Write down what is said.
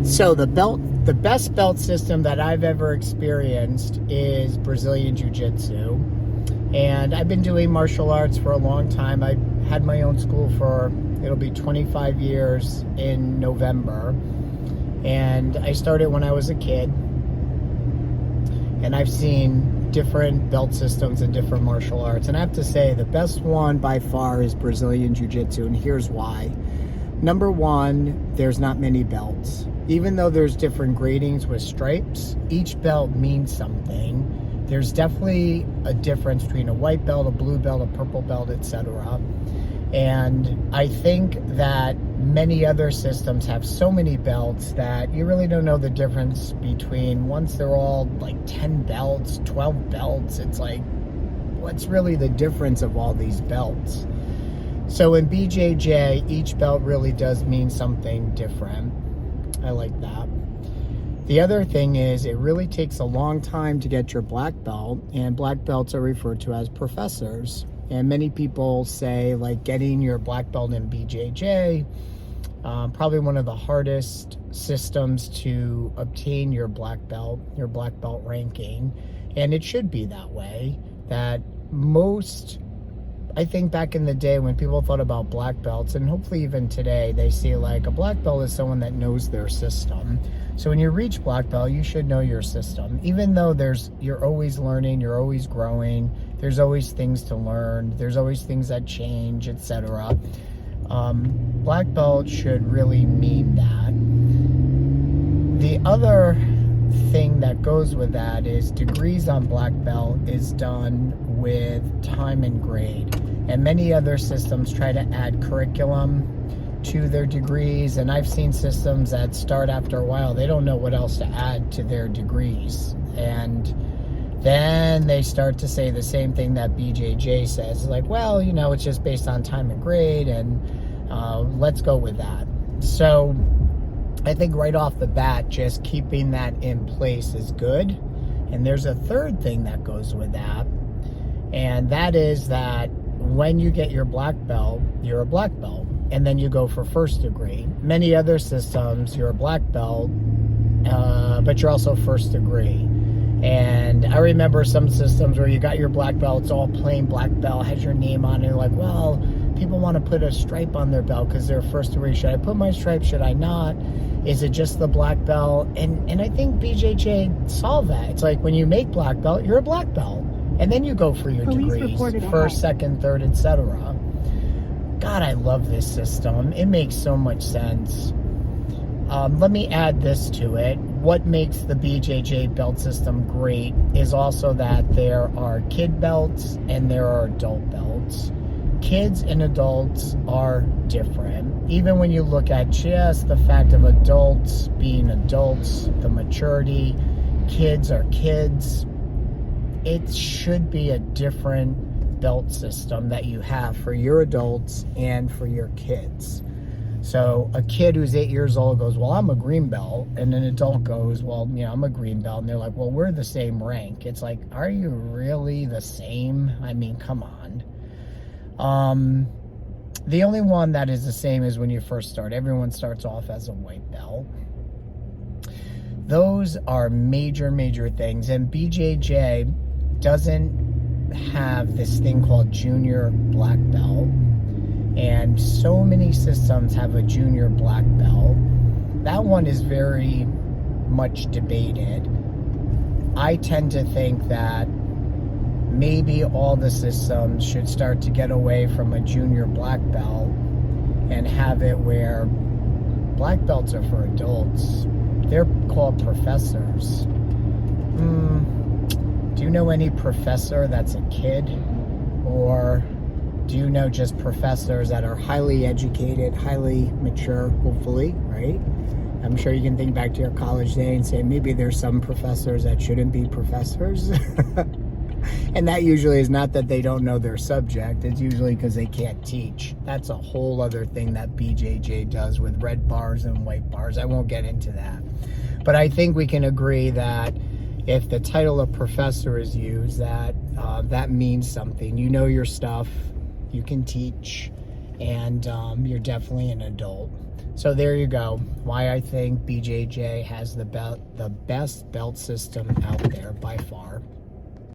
So the best belt system that I've ever experienced is Brazilian Jiu-Jitsu. And I've been doing martial arts for a long time. I had my own school for, it'll be 25 years in November. And I started when I was a kid. And I've seen different belt systems and different martial arts. And I have to say, the best one by far is Brazilian Jiu-Jitsu, and here's why. Number one, there's not many belts. Even though there's different gradings with stripes, each belt means something. There's definitely a difference between a white belt, a blue belt, a purple belt, etc. And I think that many other systems have so many belts that you really don't know the difference between, once they're all like 10 belts, 12 belts, it's like, what's really the difference of all these belts? So in BJJ, each belt really does mean something different. I like that. The other thing is, it really takes a long time to get your black belt, and black belts are referred to as professors. And many people say, like, getting your black belt in BJJ, probably one of the hardest systems to obtain your black belt ranking. And it should be that way, that most, I think back in the day when people thought about black belts, and hopefully even today, they see like a black belt is someone that knows their system. So when you reach black belt, you should know your system. Even though you're always learning, you're always growing, there's always things to learn, there's always things that change, etc. Black belt should really mean that. The other thing that goes with that is degrees on black belt is done with time and grade, and many other systems try to add curriculum to their degrees, and I've seen systems that start after a while, they don't know what else to add to their degrees, and then they start to say the same thing that BJJ says, like, well, you know, it's just based on time and grade, and let's go with that. So I think right off the bat, just keeping that in place is good. And there's a third thing that goes with that, and that is that when you get your black belt, you're a black belt, and then you go for first degree. Many other systems, you're a black belt, but you're also first degree. And I remember some systems where you got your black belt, it's all plain black belt, has your name on it, you're like, well, people want to put a stripe on their belt because they're first degree. Should I put my stripe? Should I not? Is it just the black belt? And I think BJJ solved that. It's like, when you make black belt, you're a black belt. And then you go for your degrees, first, second, third, etc. God, I love this system. It makes so much sense. Let me add this to it. What makes the BJJ belt system great is also that there are kid belts and there are adult belts. Kids and adults are different. Even when you look at just the fact of adults being adults, the maturity, kids are kids, it should be a different belt system that you have for your adults and for your kids. So a kid who's 8 years old goes, well, I'm a green belt. And an adult goes, well, you know, I'm a green belt. And they're like, well, we're the same rank. It's like, are you really the same? I mean, come on. The only one that is the same is when you first start. Everyone starts off as a white belt. Those are major, major things. And BJJ doesn't have this thing called junior black belt. And so many systems have a junior black belt. That one is very much debated. I tend to think that maybe all the systems should start to get away from a junior black belt and have it where black belts are for adults. They're called professors. Do you know any professor that's a kid? Or do you know just professors that are highly educated, highly mature, hopefully, right? I'm sure you can think back to your college day and say maybe there's some professors that shouldn't be professors. And that usually is not that they don't know their subject. It's usually because they can't teach. That's a whole other thing that BJJ does with red bars and white bars. I won't get into that. But I think we can agree that if the title of professor is used, that that means something. You know your stuff, you can teach, and you're definitely an adult. So there you go. Why I think BJJ has the best belt system out there by far.